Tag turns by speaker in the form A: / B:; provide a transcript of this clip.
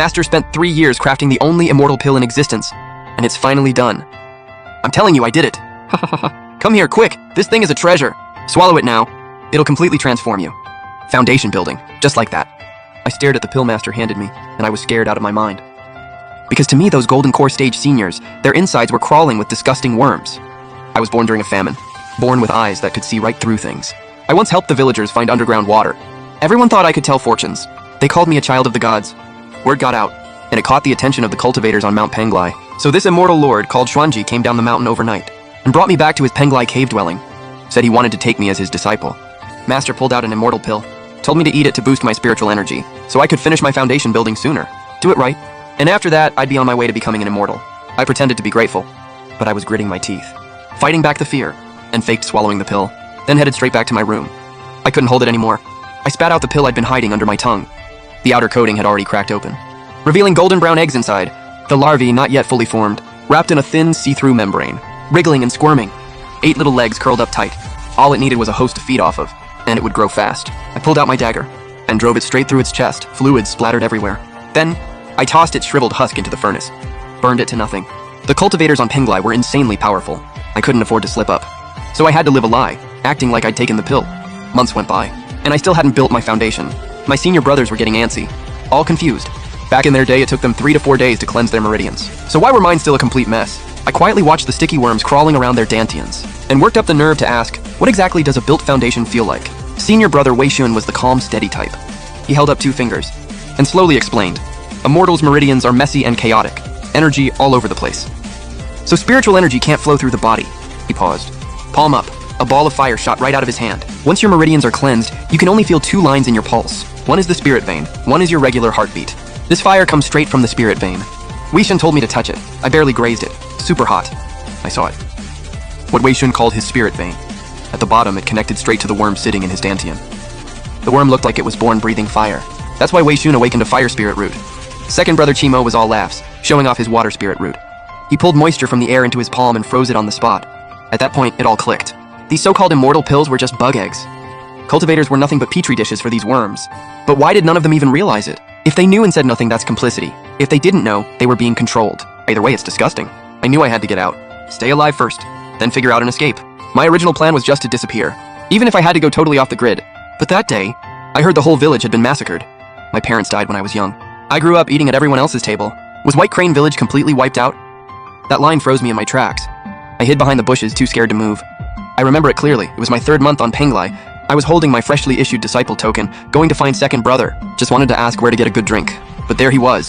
A: Master spent 3 years crafting the only immortal pill in existence, and it's finally done. I'm telling you, I did it. Come here, quick. This thing is a treasure. Swallow it now. It'll completely transform you. Foundation building, just like that. I stared at the pill Master handed me, and I was scared out of my mind. Because to me, those golden core stage seniors, their insides were crawling with disgusting worms. I was born during a famine, born with eyes that could see right through things. I once helped the villagers find underground water. Everyone thought I could tell fortunes. They called me a child of the gods. Word got out, and it caught the attention of the cultivators on Mount Penglai. So this immortal lord called Xuanji came down the mountain overnight and brought me back to his Penglai cave dwelling. Said he wanted to take me as his disciple. Master pulled out an immortal pill, told me to eat it to boost my spiritual energy, so I could finish my foundation building sooner. Do it right. And after that, I'd be on my way to becoming an immortal. I pretended to be grateful, but I was gritting my teeth, fighting back the fear, and faked swallowing the pill, then headed straight back to my room. I couldn't hold it anymore. I spat out the pill I'd been hiding under my tongue. The outer coating had already cracked open, revealing golden brown eggs inside, the larvae not yet fully formed, wrapped in a thin, see-through membrane, wriggling and squirming. 8 little legs curled up tight. All it needed was a host to feed off of, and it would grow fast. I pulled out my dagger and drove it straight through its chest, fluids splattered everywhere. Then, I tossed its shriveled husk into the furnace, burned it to nothing. The cultivators on Penglai were insanely powerful. I couldn't afford to slip up, so I had to live a lie, acting like I'd taken the pill. Months went by, and I still hadn't built my foundation. My senior brothers were getting antsy, all confused. Back in their day, it took them 3 to 4 days to cleanse their meridians. So why were mine still a complete mess? I quietly watched the sticky worms crawling around their dantians, and worked up the nerve to ask, what exactly does a built foundation feel like? Senior brother Wei Shun was the calm, steady type. He held up 2 fingers, and slowly explained, a mortal's meridians are messy and chaotic, energy all over the place. So spiritual energy can't flow through the body. He paused. Palm up, a ball of fire shot right out of his hand. Once your meridians are cleansed, you can only feel 2 lines in your pulse. One is the spirit vein, one is your regular heartbeat. This fire comes straight from the spirit vein. Wei Shun told me to touch it. I barely grazed it. Super hot. I saw it. What Wei Shun called his spirit vein. At the bottom, it connected straight to the worm sitting in his dantian. The worm looked like it was born breathing fire. That's why Wei Shun awakened a fire spirit root. Second brother Chimo was all laughs, showing off his water spirit root. He pulled moisture from the air into his palm and froze it on the spot. At that point, it all clicked. These so-called immortal pills were just bug eggs. Cultivators were nothing but petri dishes for these worms. But why did none of them even realize it? If they knew and said nothing, that's complicity. If they didn't know, they were being controlled. Either way, it's disgusting. I knew I had to get out. Stay alive first, then figure out an escape. My original plan was just to disappear, even if I had to go totally off the grid. But that day, I heard the whole village had been massacred. My parents died when I was young. I grew up eating at everyone else's table. Was White Crane Village completely wiped out? That line froze me in my tracks. I hid behind the bushes, too scared to move. I remember it clearly. It was my 3rd month on Penglai. I was holding my freshly issued disciple token, going to find second brother. Just wanted to ask where to get a good drink. But there he was.